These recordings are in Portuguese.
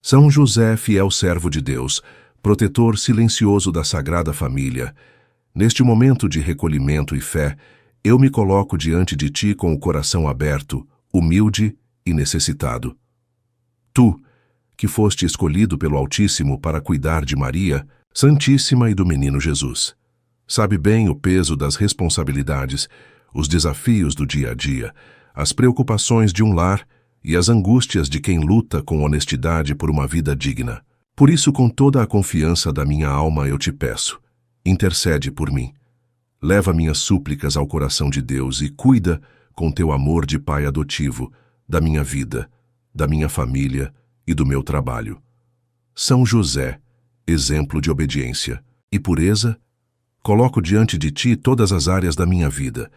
São José, fiel servo de Deus, protetor silencioso da Sagrada Família, neste momento de recolhimento e fé, eu me coloco diante de ti com o coração aberto, humilde e necessitado. Tu, que foste escolhido pelo Altíssimo para cuidar de Maria, Santíssima e do Menino Jesus, sabe bem o peso das responsabilidades, os desafios do dia a dia, as preocupações de um lar e as angústias de quem luta com honestidade por uma vida digna. Por isso, com toda a confiança da minha alma, eu te peço, intercede por mim. Leva minhas súplicas ao coração de Deus e cuida, com teu amor de pai adotivo, da minha vida, da minha família e do meu trabalho. São José, exemplo de obediência e pureza, coloco diante de ti todas as áreas da minha vida.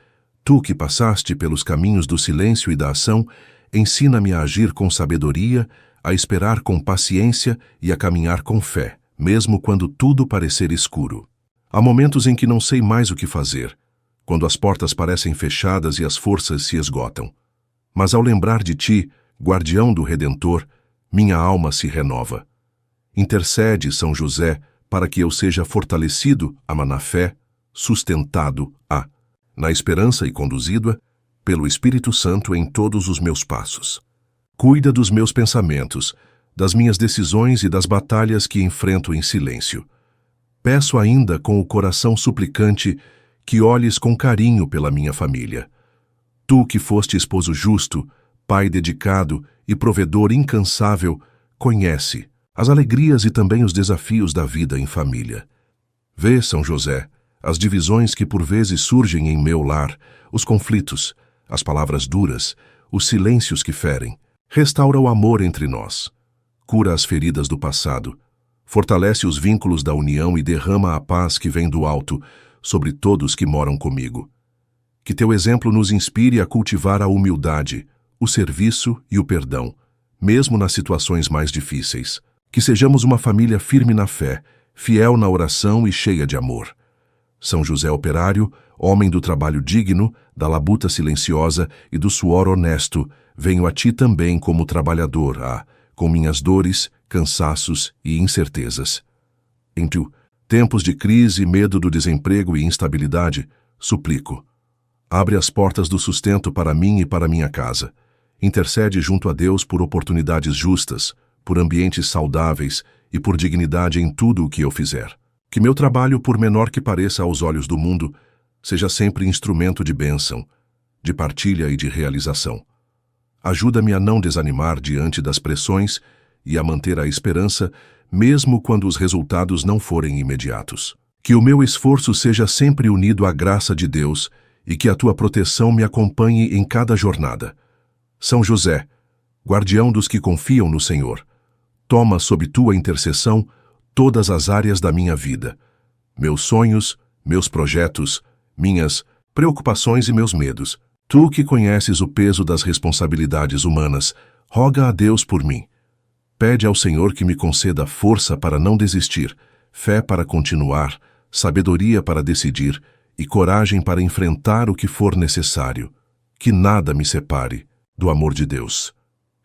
Tu que passaste pelos caminhos do silêncio e da ação, ensina-me a agir com sabedoria, a esperar com paciência e a caminhar com fé, mesmo quando tudo parecer escuro. Há momentos em que não sei mais o que fazer, quando as portas parecem fechadas e as forças se esgotam. Mas ao lembrar de ti, guardião do Redentor, minha alma se renova. Intercede, São José, para que eu seja fortalecido na fé, sustentado na esperança e conduzido pelo Espírito Santo em todos os meus passos. Cuida dos meus pensamentos, das minhas decisões e das batalhas que enfrento em silêncio. Peço ainda com o coração suplicante que olhes com carinho pela minha família. Tu que foste esposo justo, pai dedicado e provedor incansável, conhece as alegrias e também os desafios da vida em família. Vê, São José, as divisões que por vezes surgem em meu lar, os conflitos, as palavras duras, os silêncios que ferem. Restaura o amor entre nós. Cura as feridas do passado. Fortalece os vínculos da união e derrama a paz que vem do alto sobre todos que moram comigo. Que teu exemplo nos inspire a cultivar a humildade, o serviço e o perdão, mesmo nas situações mais difíceis. Que sejamos uma família firme na fé, fiel na oração e cheia de amor. São José operário, homem do trabalho digno, da labuta silenciosa e do suor honesto, venho a ti também como trabalhador, com minhas dores, cansaços e incertezas. Em tempos de crise, medo do desemprego e instabilidade, suplico. Abre as portas do sustento para mim e para minha casa. Intercede junto a Deus por oportunidades justas, por ambientes saudáveis e por dignidade em tudo o que eu fizer. Que meu trabalho, por menor que pareça aos olhos do mundo, seja sempre instrumento de bênção, de partilha e de realização. Ajuda-me a não desanimar diante das pressões e a manter a esperança, mesmo quando os resultados não forem imediatos. Que o meu esforço seja sempre unido à graça de Deus e que a tua proteção me acompanhe em cada jornada. São José, guardião dos que confiam no Senhor, toma sob tua intercessão todas as áreas da minha vida, meus sonhos, meus projetos, minhas preocupações e meus medos. Tu que conheces o peso das responsabilidades humanas, roga a Deus por mim. Pede ao Senhor que me conceda força para não desistir, fé para continuar, sabedoria para decidir e coragem para enfrentar o que for necessário. Que nada me separe do amor de Deus.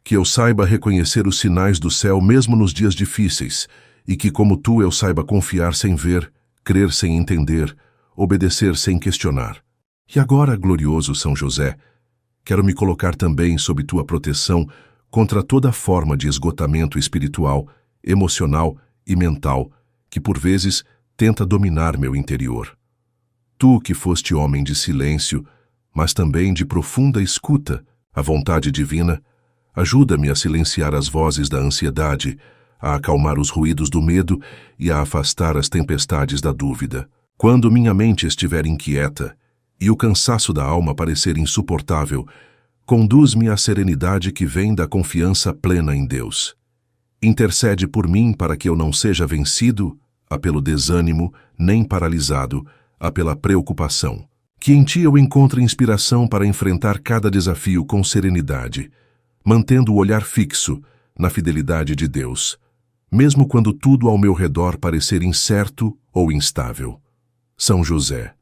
Que eu saiba reconhecer os sinais do céu mesmo nos dias difíceis e que, como tu, eu saiba confiar sem ver, crer sem entender, obedecer sem questionar. E agora, glorioso São José, quero me colocar também sob tua proteção contra toda forma de esgotamento espiritual, emocional e mental que por vezes tenta dominar meu interior. Tu que foste homem de silêncio, mas também de profunda escuta, à vontade divina, ajuda-me a silenciar as vozes da ansiedade, a acalmar os ruídos do medo e a afastar as tempestades da dúvida. Quando minha mente estiver inquieta e o cansaço da alma parecer insuportável, conduz-me à serenidade que vem da confiança plena em Deus. Intercede por mim para que eu não seja vencido pelo desânimo, nem paralisado pela preocupação. Que em ti eu encontre inspiração para enfrentar cada desafio com serenidade, mantendo o olhar fixo na fidelidade de Deus, mesmo quando tudo ao meu redor parecer incerto ou instável. São José,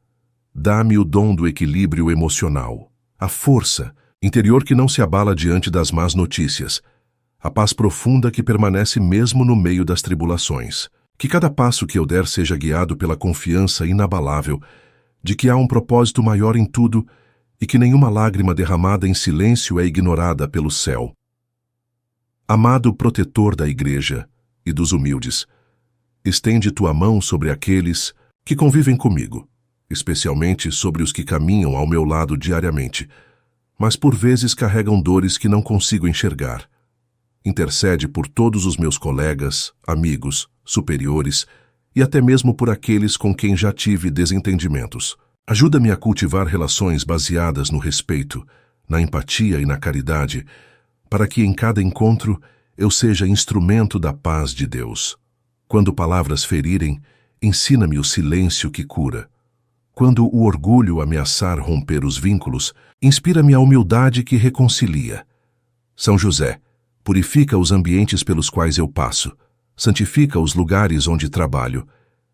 dá-me o dom do equilíbrio emocional, a força interior que não se abala diante das más notícias, a paz profunda que permanece mesmo no meio das tribulações. Que cada passo que eu der seja guiado pela confiança inabalável de que há um propósito maior em tudo e que nenhuma lágrima derramada em silêncio é ignorada pelo céu. Amado protetor da Igreja e dos humildes, estende tua mão sobre aqueles que convivem comigo, especialmente sobre os que caminham ao meu lado diariamente, mas por vezes carregam dores que não consigo enxergar. Intercede por todos os meus colegas, amigos, superiores e até mesmo por aqueles com quem já tive desentendimentos. Ajuda-me a cultivar relações baseadas no respeito, na empatia e na caridade, para que em cada encontro eu seja instrumento da paz de Deus. Quando palavras ferirem, ensina-me o silêncio que cura. Quando o orgulho ameaçar romper os vínculos, inspira-me a humildade que reconcilia. São José, purifica os ambientes pelos quais eu passo, santifica os lugares onde trabalho,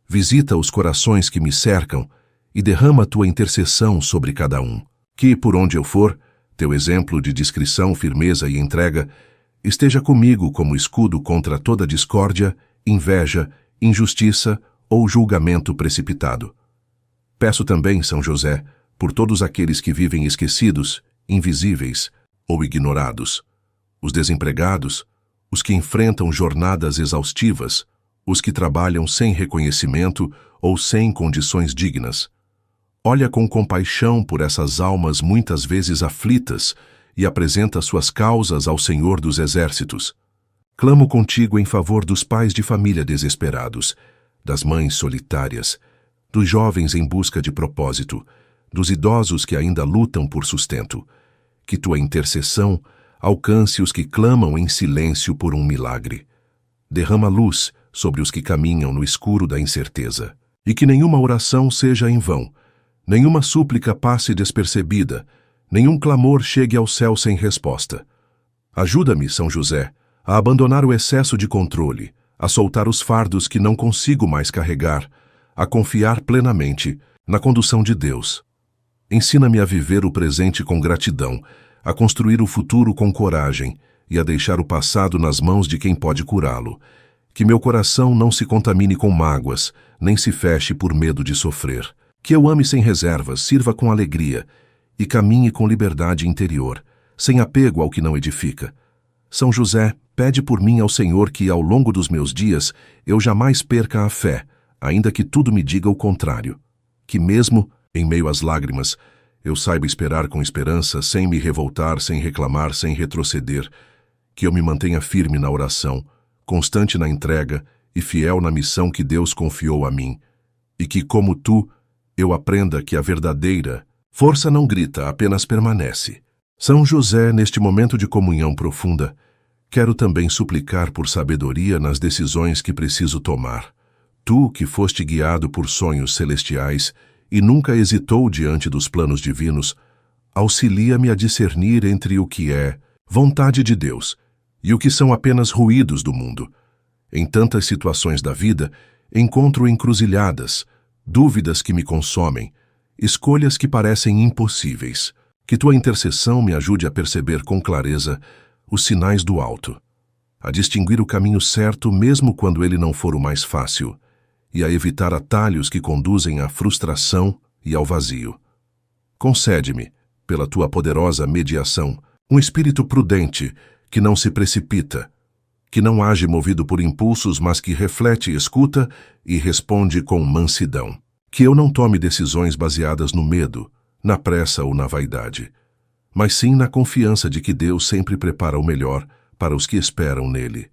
visita os corações que me cercam e derrama tua intercessão sobre cada um. Que, por onde eu for, teu exemplo de discrição, firmeza e entrega esteja comigo como escudo contra toda discórdia, inveja, injustiça ou julgamento precipitado. Peço também, São José, por todos aqueles que vivem esquecidos, invisíveis ou ignorados, os desempregados, os que enfrentam jornadas exaustivas, os que trabalham sem reconhecimento ou sem condições dignas. Olha com compaixão por essas almas muitas vezes aflitas e apresenta suas causas ao Senhor dos Exércitos. Clamo contigo em favor dos pais de família desesperados, das mães solitárias, dos jovens em busca de propósito, dos idosos que ainda lutam por sustento. Que tua intercessão alcance os que clamam em silêncio por um milagre. Derrama luz sobre os que caminham no escuro da incerteza. E que nenhuma oração seja em vão, nenhuma súplica passe despercebida, nenhum clamor chegue ao céu sem resposta. Ajuda-me, São José, a abandonar o excesso de controle, a soltar os fardos que não consigo mais carregar, a confiar plenamente na condução de Deus. Ensina-me a viver o presente com gratidão, a construir o futuro com coragem e a deixar o passado nas mãos de quem pode curá-lo. Que meu coração não se contamine com mágoas, nem se feche por medo de sofrer. Que eu ame sem reservas, sirva com alegria e caminhe com liberdade interior, sem apego ao que não edifica. São José, pede por mim ao Senhor que, ao longo dos meus dias, eu jamais perca a fé, ainda que tudo me diga o contrário. Que mesmo em meio às lágrimas, eu saiba esperar com esperança, sem me revoltar, sem reclamar, sem retroceder. Que eu me mantenha firme na oração, constante na entrega e fiel na missão que Deus confiou a mim. E que, como tu, eu aprenda que a verdadeira força não grita, apenas permanece. São José, neste momento de comunhão profunda, quero também suplicar por sabedoria nas decisões que preciso tomar. Tu, que foste guiado por sonhos celestiais e nunca hesitou diante dos planos divinos, auxilia-me a discernir entre o que é vontade de Deus e o que são apenas ruídos do mundo. Em tantas situações da vida, encontro encruzilhadas, dúvidas que me consomem, escolhas que parecem impossíveis. Que tua intercessão me ajude a perceber com clareza os sinais do alto, a distinguir o caminho certo mesmo quando ele não for o mais fácil, e a evitar atalhos que conduzem à frustração e ao vazio. Concede-me, pela tua poderosa mediação, um espírito prudente que não se precipita, que não age movido por impulsos, mas que reflete, escuta e responde com mansidão. Que eu não tome decisões baseadas no medo, na pressa ou na vaidade, mas sim na confiança de que Deus sempre prepara o melhor para os que esperam nele.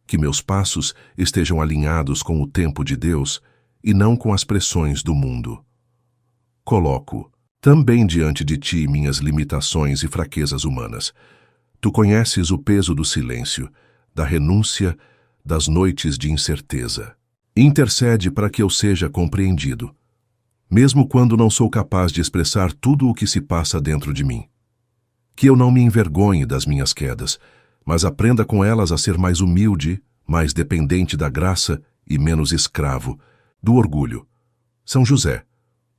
Que meus passos estejam alinhados com o tempo de Deus e não com as pressões do mundo. Coloco também diante de ti minhas limitações e fraquezas humanas. Tu conheces o peso do silêncio, da renúncia, das noites de incerteza. Intercede para que eu seja compreendido, mesmo quando não sou capaz de expressar tudo o que se passa dentro de mim. Que eu não me envergonhe das minhas quedas, mas aprenda com elas a ser mais humilde, mais dependente da graça e menos escravo do orgulho. São José,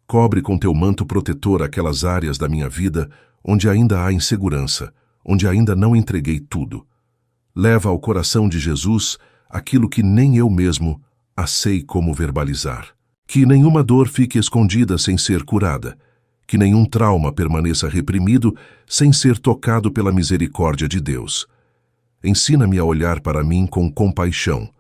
cobre com teu manto protetor aquelas áreas da minha vida onde ainda há insegurança, onde ainda não entreguei tudo. leva ao coração de Jesus aquilo que nem eu mesmo sei como verbalizar. Que nenhuma dor fique escondida sem ser curada, que nenhum trauma permaneça reprimido sem ser tocado pela misericórdia de Deus. Ensina-me a olhar para mim com compaixão,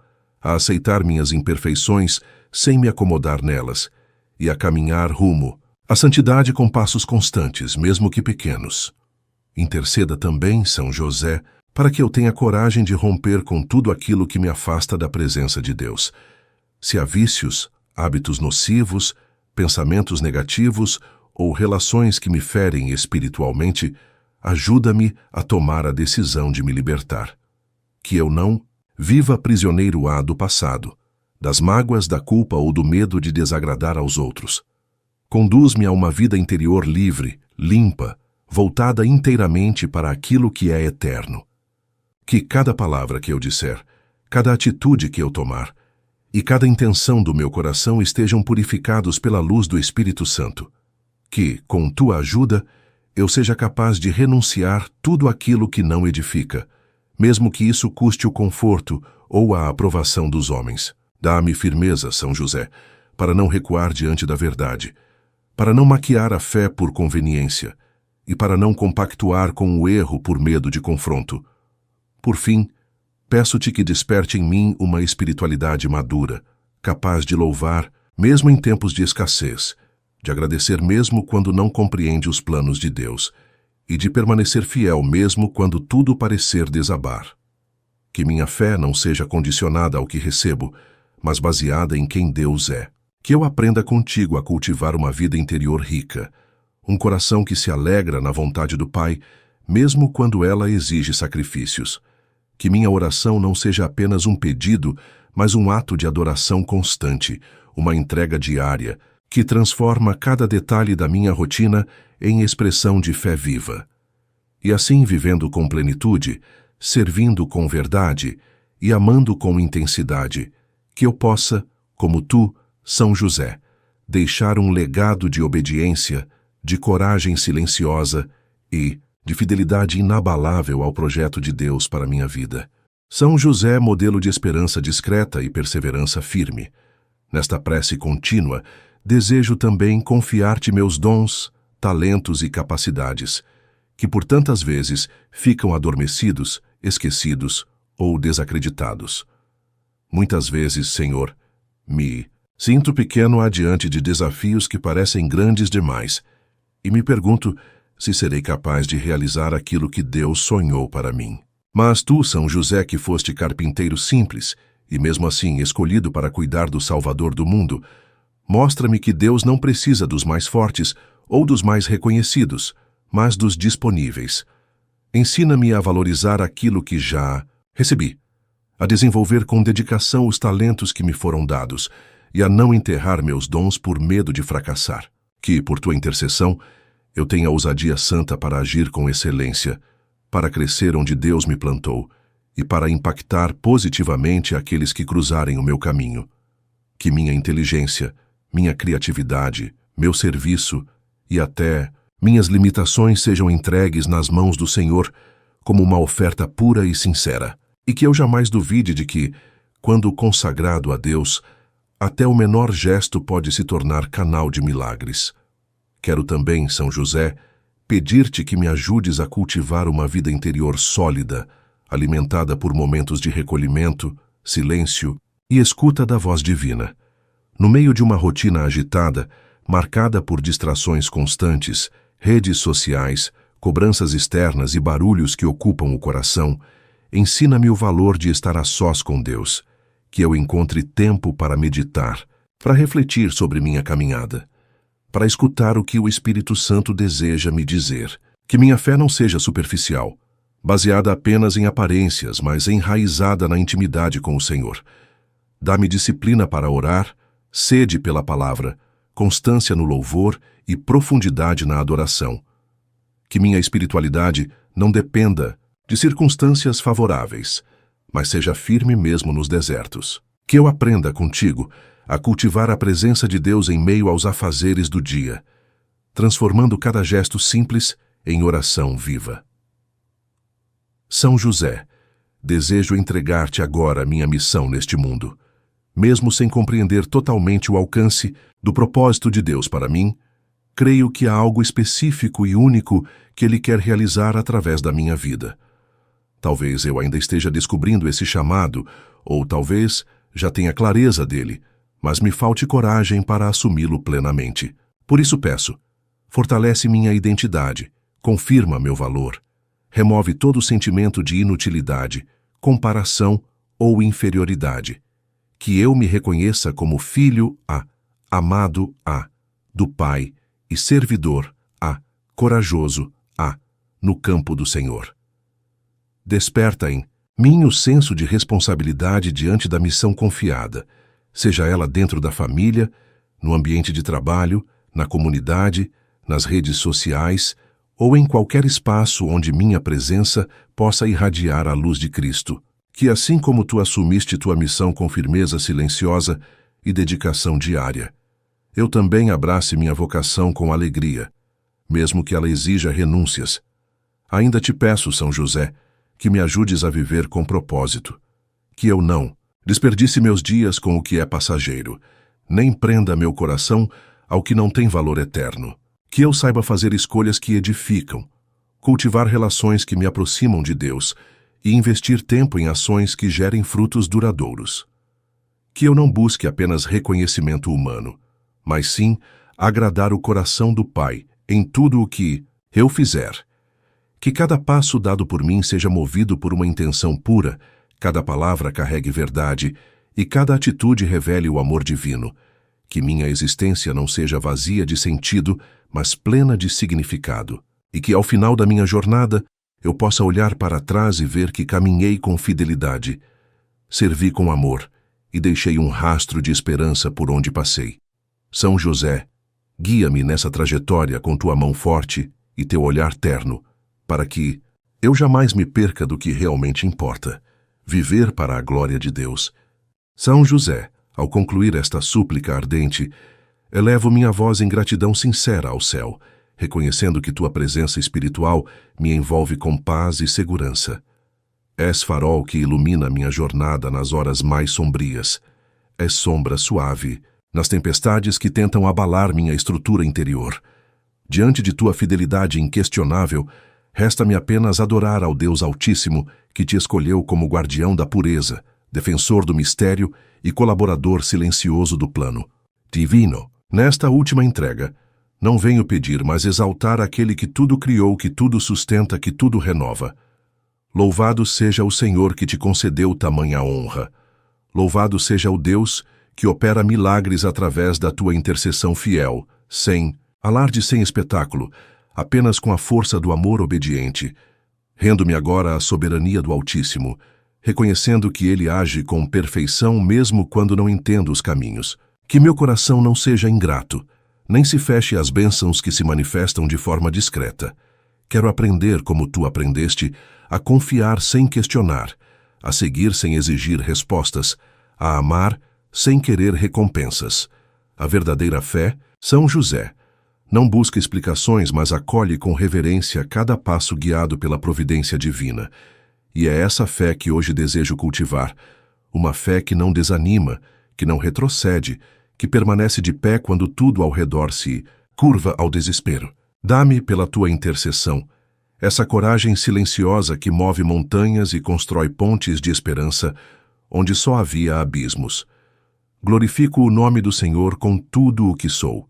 a aceitar minhas imperfeições sem me acomodar nelas, e a caminhar rumo à santidade com passos constantes, mesmo que pequenos. Interceda também, São José, para que eu tenha coragem de romper com tudo aquilo que me afasta da presença de Deus. Se há vícios, hábitos nocivos, pensamentos negativos ou relações que me ferem espiritualmente, ajuda-me a tomar a decisão de me libertar. Que eu não viva prisioneiro do passado, das mágoas, da culpa ou do medo de desagradar aos outros. Conduz-me a uma vida interior livre, limpa, voltada inteiramente para aquilo que é eterno. Que cada palavra que eu disser, cada atitude que eu tomar e cada intenção do meu coração estejam purificados pela luz do Espírito Santo. Que, com tua ajuda, eu seja capaz de renunciar tudo aquilo que não edifica, mesmo que isso custe o conforto ou a aprovação dos homens. Dá-me firmeza, São José, para não recuar diante da verdade, para não maquiar a fé por conveniência e para não compactuar com o erro por medo de confronto. Por fim, peço-te que desperte em mim uma espiritualidade madura, capaz de louvar, mesmo em tempos de escassez, de agradecer mesmo quando não compreende os planos de Deus, e de permanecer fiel mesmo quando tudo parecer desabar. Que minha fé não seja condicionada ao que recebo, mas baseada em quem Deus é. Que eu aprenda contigo a cultivar uma vida interior rica, um coração que se alegra na vontade do Pai, mesmo quando ela exige sacrifícios. Que minha oração não seja apenas um pedido, mas um ato de adoração constante, uma entrega diária, que transforma cada detalhe da minha rotina em expressão de fé viva. E assim, vivendo com plenitude, servindo com verdade e amando com intensidade, que eu possa, como tu, São José, deixar um legado de obediência, de coragem silenciosa e de fidelidade inabalável ao projeto de Deus para minha vida. São José, modelo de esperança discreta e perseverança firme. Nesta prece contínua, desejo também confiar-te meus dons, talentos e capacidades, que por tantas vezes ficam adormecidos, esquecidos ou desacreditados. Muitas vezes, Senhor, me sinto pequeno adiante de desafios que parecem grandes demais, e me pergunto se serei capaz de realizar aquilo que Deus sonhou para mim. Mas tu, São José, que foste carpinteiro simples, e mesmo assim escolhido para cuidar do Salvador do mundo, mostra-me que Deus não precisa dos mais fortes ou dos mais reconhecidos, mas dos disponíveis. Ensina-me a valorizar aquilo que já recebi, a desenvolver com dedicação os talentos que me foram dados e a não enterrar meus dons por medo de fracassar. Que, por tua intercessão, eu tenha ousadia santa para agir com excelência, para crescer onde Deus me plantou e para impactar positivamente aqueles que cruzarem o meu caminho. Que minha inteligência, minha criatividade, meu serviço e até minhas limitações sejam entregues nas mãos do Senhor como uma oferta pura e sincera, e que eu jamais duvide de que, quando consagrado a Deus, até o menor gesto pode se tornar canal de milagres. Quero também, São José, pedir-te que me ajudes a cultivar uma vida interior sólida, alimentada por momentos de recolhimento, silêncio e escuta da voz divina. No meio de uma rotina agitada, marcada por distrações constantes, redes sociais, cobranças externas e barulhos que ocupam o coração, ensina-me o valor de estar a sós com Deus, que eu encontre tempo para meditar, para refletir sobre minha caminhada, para escutar o que o Espírito Santo deseja me dizer, que minha fé não seja superficial, baseada apenas em aparências, mas enraizada na intimidade com o Senhor. Dá-me disciplina para orar, sede pela palavra, constância no louvor e profundidade na adoração. Que minha espiritualidade não dependa de circunstâncias favoráveis, mas seja firme mesmo nos desertos. Que eu aprenda contigo a cultivar a presença de Deus em meio aos afazeres do dia, transformando cada gesto simples em oração viva. São José, desejo entregar-te agora minha missão neste mundo. Mesmo sem compreender totalmente o alcance do propósito de Deus para mim, creio que há algo específico e único que Ele quer realizar através da minha vida. Talvez eu ainda esteja descobrindo esse chamado, ou talvez já tenha clareza dele, mas me falte coragem para assumi-lo plenamente. Por isso peço, fortalece minha identidade, confirma meu valor, remove todo sentimento de inutilidade, comparação ou inferioridade. Que eu me reconheça como filho amado do Pai e servidor corajoso no campo do Senhor. Desperta em mim o senso de responsabilidade diante da missão confiada, seja ela dentro da família, no ambiente de trabalho, na comunidade, nas redes sociais ou em qualquer espaço onde minha presença possa irradiar a luz de Cristo. Que assim como tu assumiste tua missão com firmeza silenciosa e dedicação diária, eu também abrace minha vocação com alegria, mesmo que ela exija renúncias. Ainda te peço, São José, que me ajudes a viver com propósito, que eu não desperdice meus dias com o que é passageiro, nem prenda meu coração ao que não tem valor eterno. Que eu saiba fazer escolhas que edificam, cultivar relações que me aproximam de Deus e investir tempo em ações que gerem frutos duradouros. Que eu não busque apenas reconhecimento humano, mas sim agradar o coração do Pai em tudo o que eu fizer. Que cada passo dado por mim seja movido por uma intenção pura, cada palavra carregue verdade e cada atitude revele o amor divino. Que minha existência não seja vazia de sentido, mas plena de significado. E que ao final da minha jornada eu possa olhar para trás e ver que caminhei com fidelidade, servi com amor e deixei um rastro de esperança por onde passei. São José, guia-me nessa trajetória com tua mão forte e teu olhar terno, para que eu jamais me perca do que realmente importa, viver para a glória de Deus. São José, ao concluir esta súplica ardente, elevo minha voz em gratidão sincera ao céu, reconhecendo que tua presença espiritual me envolve com paz e segurança. És farol que ilumina minha jornada nas horas mais sombrias. És sombra suave nas tempestades que tentam abalar minha estrutura interior. Diante de tua fidelidade inquestionável, resta-me apenas adorar ao Deus Altíssimo que te escolheu como guardião da pureza, defensor do mistério e colaborador silencioso do plano divino. Nesta última entrega, não venho pedir, mas exaltar aquele que tudo criou, que tudo sustenta, que tudo renova. Louvado seja o Senhor que te concedeu tamanha honra. Louvado seja o Deus que opera milagres através da tua intercessão fiel, sem alarde, sem espetáculo, apenas com a força do amor obediente. Rendo-me agora à soberania do Altíssimo, reconhecendo que Ele age com perfeição mesmo quando não entendo os caminhos. Que meu coração não seja ingrato, nem se feche às bênçãos que se manifestam de forma discreta. Quero aprender, como tu aprendeste, a confiar sem questionar, a seguir sem exigir respostas, a amar sem querer recompensas. A verdadeira fé, São José, não busca explicações, mas acolhe com reverência cada passo guiado pela providência divina. E é essa fé que hoje desejo cultivar, uma fé que não desanima, que não retrocede, que permanece de pé quando tudo ao redor se curva ao desespero. Dá-me, pela tua intercessão, essa coragem silenciosa que move montanhas e constrói pontes de esperança onde só havia abismos. Glorifico o nome do Senhor com tudo o que sou,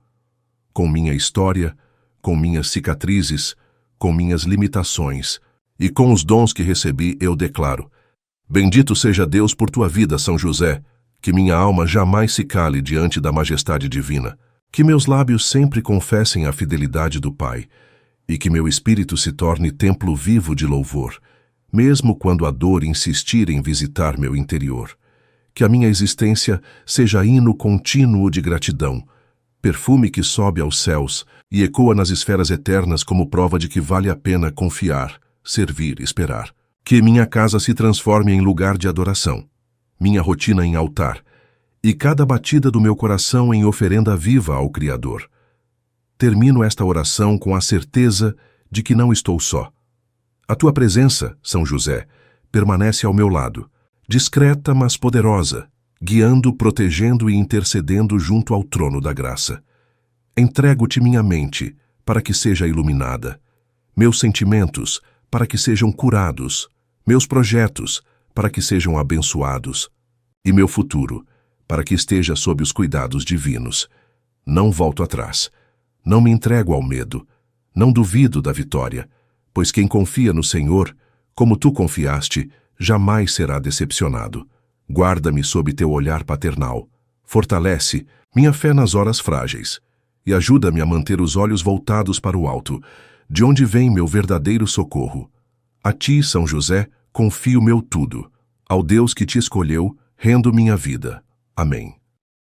com minha história, com minhas cicatrizes, com minhas limitações e com os dons que recebi. Eu declaro: bendito seja Deus por tua vida, São José. Que minha alma jamais se cale diante da majestade divina, que meus lábios sempre confessem a fidelidade do Pai, e que meu espírito se torne templo vivo de louvor, mesmo quando a dor insistir em visitar meu interior. Que a minha existência seja hino contínuo de gratidão, perfume que sobe aos céus e ecoa nas esferas eternas como prova de que vale a pena confiar, servir, esperar. Que minha casa se transforme em lugar de adoração, minha rotina em altar, e cada batida do meu coração em oferenda viva ao Criador. Termino esta oração com a certeza de que não estou só. A tua presença, São José, permanece ao meu lado, discreta mas poderosa, guiando, protegendo e intercedendo junto ao trono da graça. Entrego-te minha mente, para que seja iluminada, meus sentimentos, para que sejam curados, meus projetos, para que sejam abençoados, e meu futuro, para que esteja sob os cuidados divinos. Não volto atrás, não me entrego ao medo, não duvido da vitória, pois quem confia no Senhor, como tu confiaste, jamais será decepcionado. Guarda-me sob teu olhar paternal, fortalece minha fé nas horas frágeis, e ajuda-me a manter os olhos voltados para o alto, de onde vem meu verdadeiro socorro. A ti, São José, confio meu tudo. Ao Deus que te escolheu, rendo minha vida. Amém.